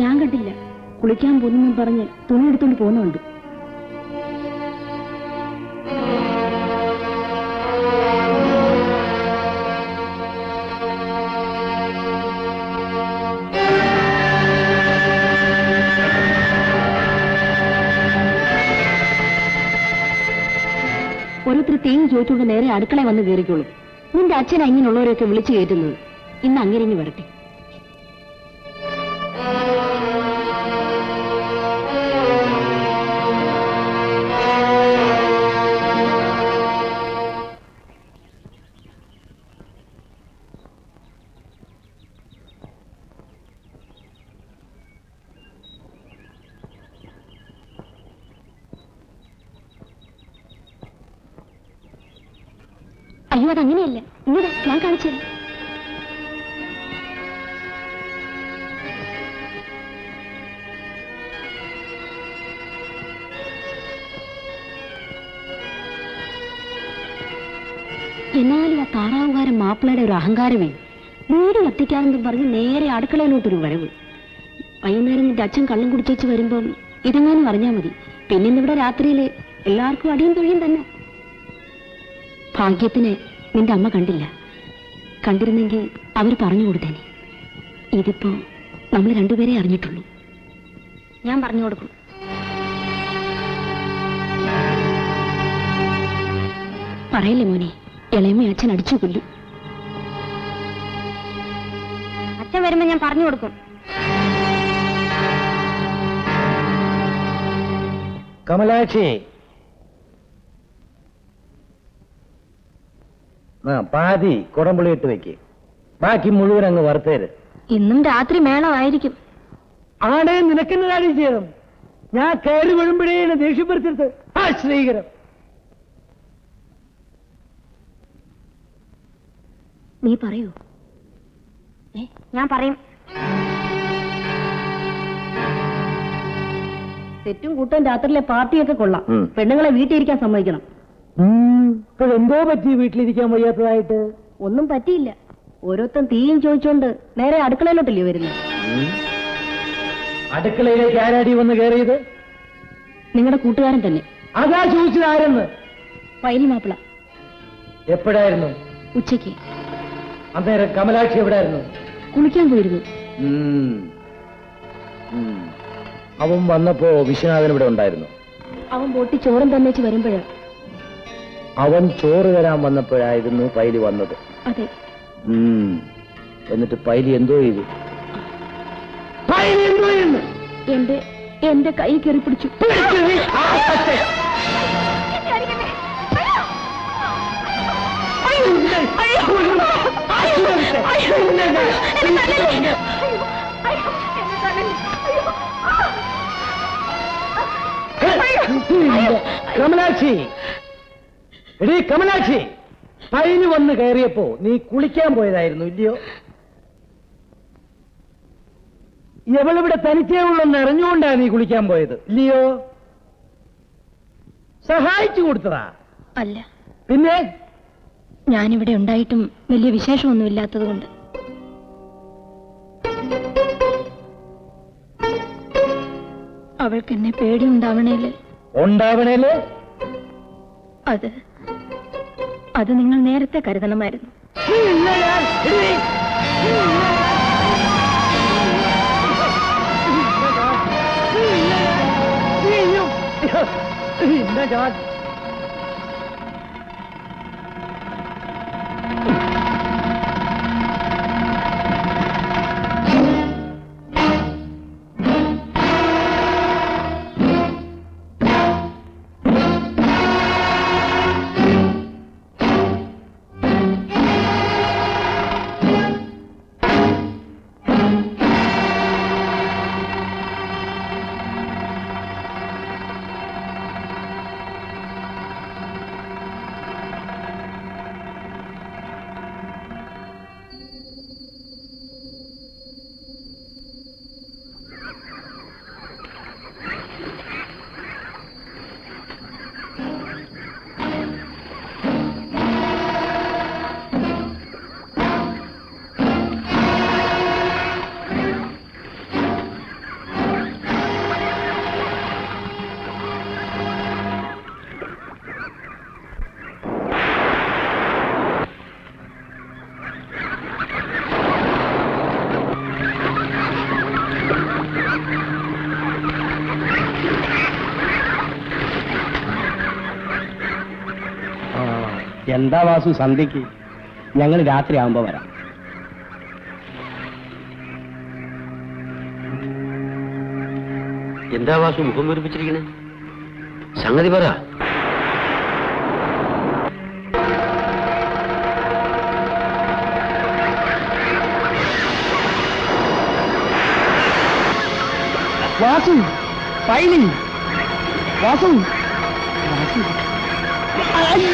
ഞാൻ കണ്ടില്ല. കുളിക്കാൻ പോകുന്നു പറഞ്ഞ് തുണി എടുത്തോണ്ട് പോകുന്നുണ്ട്. ഓരോരുത്തർ തേങ്ങ ചോദിച്ചുകൊണ്ട് നേരെ അടുക്കള വന്ന് കയറിക്കോളും. നിന്റെ അച്ഛനാ ഇങ്ങനെയുള്ളവരെയൊക്കെ വിളിച്ചു കയറ്റുന്നത്. ഇന്ന് അങ്ങനെ വരട്ടെ. അയ്യോ, അതങ്ങനെയല്ല. ഇങ്ങനെ ഞാൻ കാണിച്ചു തരാം. എന്നാലും ആ താറാവുകാരൻ മാപ്പിളയുടെ ഒരു അഹങ്കാരമേ. വീട് കത്തിക്കാനെന്നും പറഞ്ഞ് നേരെ അടുക്കളയിലോട്ടൊരു വരവ്. വൈകുന്നേരം നിന്റെ അച്ഛൻ കള്ളം കുടിച്ചേച്ച് വരുമ്പം ഇതെങ്ങാനും അറിഞ്ഞാൽ മതി. പിന്നെ ഇന്നിവിടെ രാത്രിയില് എല്ലാവർക്കും അടിയും തൊഴിയും തന്നെ. ഭാഗ്യത്തിന് നിന്റെ അമ്മ കണ്ടില്ല. കണ്ടിരുന്നെങ്കിൽ അവർ പറഞ്ഞു കൊടുത്തേനെ. ഇതിപ്പോ നമ്മൾ രണ്ടുപേരെ അറിഞ്ഞിട്ടുള്ളൂ. ഞാൻ പറഞ്ഞു കൊടുക്കും. പറയല്ലേ മോനെ, ഇളയമ്മ അച്ഛൻ അടിച്ചു കൊല്ലും. അച്ഛൻ വരുമ്പോ ഞാൻ പറഞ്ഞു കൊടുക്കും. കമലാക്ഷി, പാതി കുടംപുളി ഇട്ട് വെക്ക്. ബാക്കി മുഴുവൻ അങ്ങ് വറുത്തേര്. ഇന്നും രാത്രി മേളമായിരിക്കും. ആടെ നിനക്കെന്നെ കാര്യം ചെയ്യണം. ഞാൻ കയറി വീഴുമ്പോഴേ ദേഷ്യപ്പെടുത്തരുത്. ആ ശ്രീകരം, നീ പറയൂ. ഞാൻ പറയും. തെറ്റും കൂട്ടം രാത്രിയിലെ പാർട്ടിയൊക്കെ കൊള്ളാം. പെണ്ണുങ്ങളെ വീട്ടിലിരിക്കാൻ സമ്മതിക്കണം. എന്തോ പറ്റി വീട്ടിലിരിക്കാൻ വയ്യാത്തതായിട്ട്? ഒന്നും പറ്റിയില്ല. ഓരോരുത്തൻ തീയും ചോദിച്ചോണ്ട് നേരെ അടുക്കളയിലോട്ടല്ലേ വരുന്നത്. അടുക്കളയിലേക്ക് ആരാടി വന്ന് കയറിയത്? നിങ്ങളുടെ കൂട്ടുകാരൻ തന്നെ. അതാ ചോദിച്ചത് ആരെന്ന്? പൈലി മാപ്പിള. എപ്പോഴായിരുന്നു? ഉച്ചയ്ക്ക്. അന്നേരം കമലാക്ഷി എവിടായിരുന്നു? കുളിക്കാൻ പോയിരുന്നു. അവൻ വന്നപ്പോ വിശ്വനാഥൻ ഇവിടെ ഉണ്ടായിരുന്നു. അവൻ ബോട്ടി ചോറും തന്നേച്ച് വരുമ്പോഴാ. അവൻ ചോറ് തരാൻ വന്നപ്പോഴായിരുന്നു പൈലി വന്നത്. അതെ. എന്നിട്ട് പൈലി എന്തോ ചെയ്തു? എന്റെ കൈ കയറി പിടിച്ചു. കമലാക്ഷി, എടീ കമലാക്ഷി, പൈലി വന്ന് കയറിയപ്പോ നീ കുളിക്കാൻ പോയതായിരുന്നു ഇല്ലയോ? എവളിവിടെ തനിച്ചേ ഉള്ളെന്ന് അറിഞ്ഞുകൊണ്ടാ നീ കുളിക്കാൻ പോയത് ഇല്ലയോ? സഹായിച്ചു കൊടുത്തതാ? അല്ല. പിന്നെ? ഞാനിവിടെ ഉണ്ടായിട്ടും വലിയ വിശേഷമൊന്നുമില്ലാത്തത് കൊണ്ട്. അവൾക്ക് എന്നെ പേടിയുണ്ടാവണേല്. ഉണ്ടാവണേല്? അത് നിങ്ങൾ നേരത്തെ കരുതണമായിരുന്നു. എന്താ വാസു സന്ധ്യക്ക്? ഞങ്ങൾ രാത്രി ആവുമ്പോ വരാം. എന്താ വാസു മുഖം വീർപ്പിച്ചിരിക്കണേ? സംഗതി പറ. വാസു ഫൈലി വാസു വാസു അയ്യോ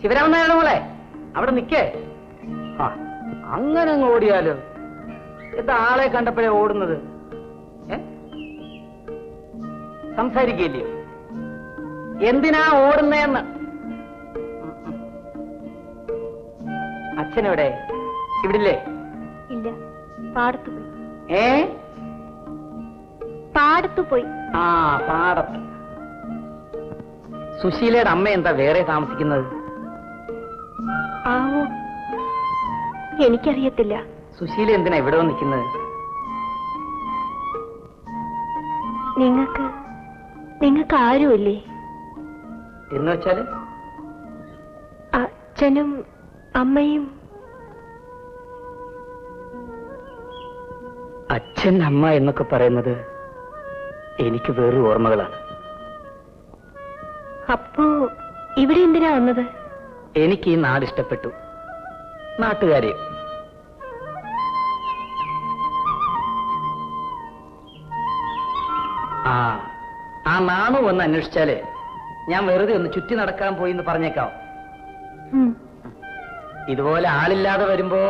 ശിവരാമൻ നായരുടെ മോളെ അവിടെ നിക്കേ. അങ്ങനെ അങ്ങ് ഓടിയാലോ? എന്താ ആളെ കണ്ടപ്പോഴേ ഓടുന്നത്? സംസാരിക്കില്ലയോ? എന്തിനാ ഓടുന്നേന്ന്? അച്ഛനെവിടെ? ഇവിടില്ലേ? ഇല്ല, പാടത്തു പോയി. പാടത്തു പോയി. ആ, പാടത്ത്. സുശീലയുടെ അമ്മ എന്താ വേറെ താമസിക്കുന്നത്? ആവോ, എനിക്കറിയത്തില്ല. സുശീല എന്തിനാ ഇവിടെ നിൽക്കുന്നത്? നിങ്ങൾക്ക് ആരുമില്ലേ? എന്ന് വെച്ചാല് അച്ഛനും അമ്മയും. അച്ഛൻ അമ്മ എന്നൊക്കെ പറയുന്നത് എനിക്ക് വേറെ ഓർമ്മകളാണ്. അപ്പോ ഇവിടെ എന്തിനാ വന്നത്? എനിക്ക് ഈ നാട് ഇഷ്ടപ്പെട്ടു, നാട്ടുകാരെ. ആ നാണു വന്ന് അന്വേഷിച്ചാല് ഞാൻ വെറുതെ ഒന്ന് ചുറ്റി നടക്കാൻ പോയി എന്ന് പറഞ്ഞേക്കാം. ഇതുപോലെ ആളില്ലാതെ വരുമ്പോ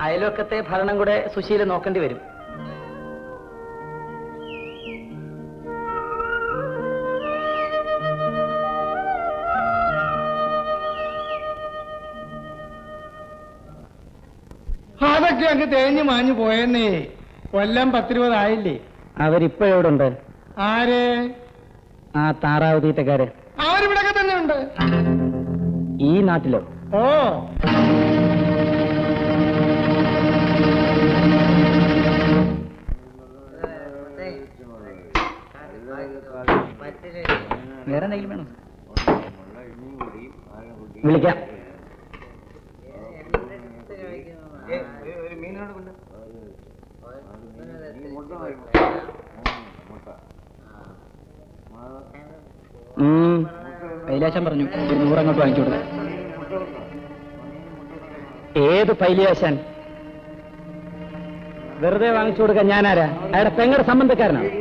അയൽവക്കത്തെ ഭരണം കൂടെ സുശീല നോക്കേണ്ടി വരും. അതൊക്കെ അങ്ങ് തേഞ്ഞു മാഞ്ഞു പോയെന്നേ. കൊല്ലം 10-20 ആയില്ലേ? അവരിപ്പോ എവിടെ ഉണ്ട്? ആര്? ആ താറാവ് തീറ്റക്കാര്. അവരിവിടൊക്കെ തന്നെ ഉണ്ട്. ഈ നാട്ടിലോ? ഓ, വേറെ എന്തെങ്കിലും വേണം? വിളിക്കാം. പൈലാശം പറഞ്ഞു, ഒരു 100 അങ്ങോട്ട് വാങ്ങിച്ചു കൊടുക്ക. ഏത് പൈലിയാശാൻ? വെറുതെ വാങ്ങിച്ചു കൊടുക്കാൻ ഞാനാരാ? അയാളുടെ പെങ്ങളുടെ സംബന്ധക്കാരനാണ്.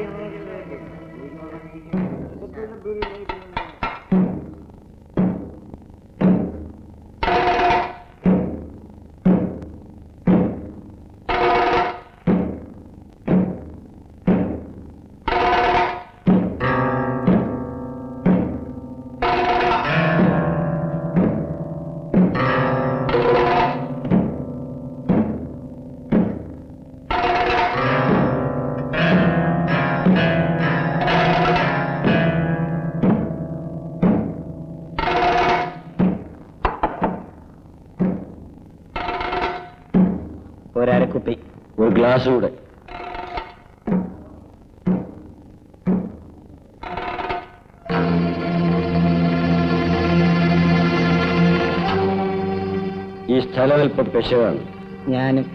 ഒരരക്കുപ്പി, ഒരു ഗ്ലാസ് കൂടെ. ഈ സ്ഥലം അല്പം പെശകാണ്. ഞാനും.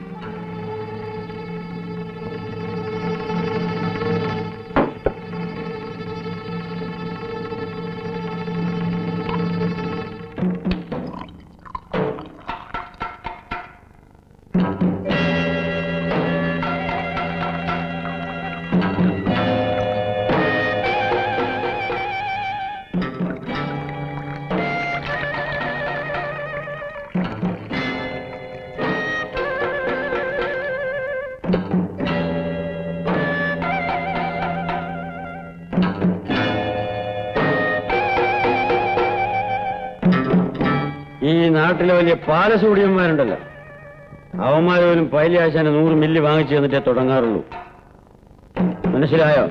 ഈ നാട്ടിലെ വലിയ പാലസൂടിയന്മാരുണ്ടല്ലോ, അവന്മാര് പോലും പൈലിയാശാന് 100 മില്ലി വാങ്ങിച്ചു തന്നിട്ടേ തുടങ്ങാറുള്ളൂ. മനസ്സിലായോ?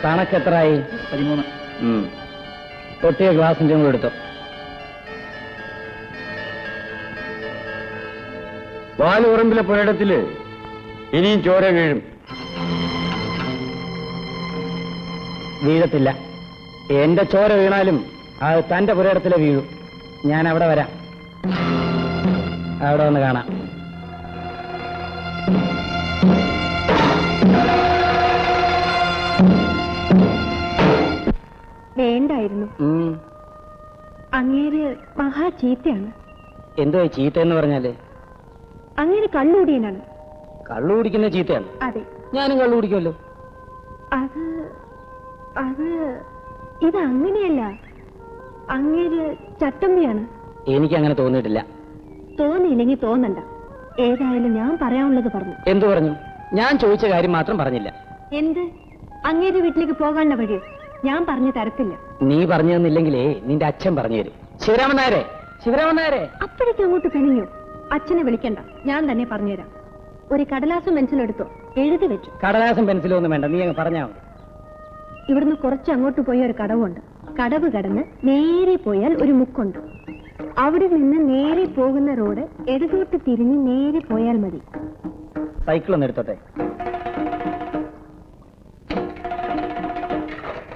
കണക്കെത്രായി? 13. പൊട്ടിയ ഗ്ലാസിന്റെ കൂടെ എടുത്തോ. വാലുറമ്പിലെ പുരയിടത്തില് ഇനിയും ചോര വീഴും. വീഴത്തില്ല. എന്റെ ചോര വീണാലും അത് തന്റെ പുരയിടത്തിലെ വീഴും. ഞാൻ അവിടെ വരാം, അവിടെ വന്ന് കാണാം. വേണ്ടായിരുന്നു. അങ്ങേര് മഹാ ചീത്തയാണ്. എന്തോ ചീത്ത എന്ന് പറഞ്ഞാല്? അങ്ങേര് കള്ളുകൂടിയനാണ്. കള്ളു കുടിക്കുന്ന ചീത്തയാണ്? അതെ. ഞാനും കള്ളു കുടിക്കുമല്ലോ. അത് അത് ഇത് അങ്ങനെയല്ല. അങ്ങേര് ചട്ടമ്പിയാണ്. എനിക്കങ്ങനെ തോന്നിയിട്ടില്ല. തോന്നിയില്ലെങ്കിൽ തോന്നണ്ട. ഏതായാലും ഞാൻ പറയാനുള്ളത് പറഞ്ഞു. എന്തു പറഞ്ഞു? ഞാൻ ചോദിച്ച കാര്യം മാത്രം പറഞ്ഞില്ല. എന്ത്? അങ്ങേര് വീട്ടിലേക്ക് പോകാനുള്ള വഴി ഞാൻ പറഞ്ഞു തരത്തില്ല. നീ പറഞ്ഞു തന്നില്ലെങ്കിലേ നിന്റെ അച്ഛൻ പറഞ്ഞു തരും. ശിവരാമൻ നായരെ, ശിവരാമൻ നായരെ. അപ്പോഴേക്കും അങ്ങോട്ട് പിണഞ്ഞു. അച്ഛനെ വിളിക്കണ്ട, ഞാൻ തന്നെ പറഞ്ഞുതരാം. ഒരു കടലാസും പെൻസിലെടുത്തോ, എഴുതി വെച്ചു. കടലാസും പെൻസിലും ഒന്നും വേണ്ട, നീ അങ്ങ് പറഞ്ഞാ മതി. ഇവിടുന്ന് കുറച്ച് അങ്ങോട്ട് പോയ ഒരു കടവുണ്ട്. കടവ് കടന്ന് നേരെ പോയാൽ ഒരു മുക്കുണ്ട്. അവിടെ നിന്ന് നേരെ പോകുന്ന റോഡ് ഇടതോട്ട് തിരിഞ്ഞ് നേരെ പോയാൽ മതി. സൈക്കിൾ ഒന്ന് എടുത്തോട്ടെ.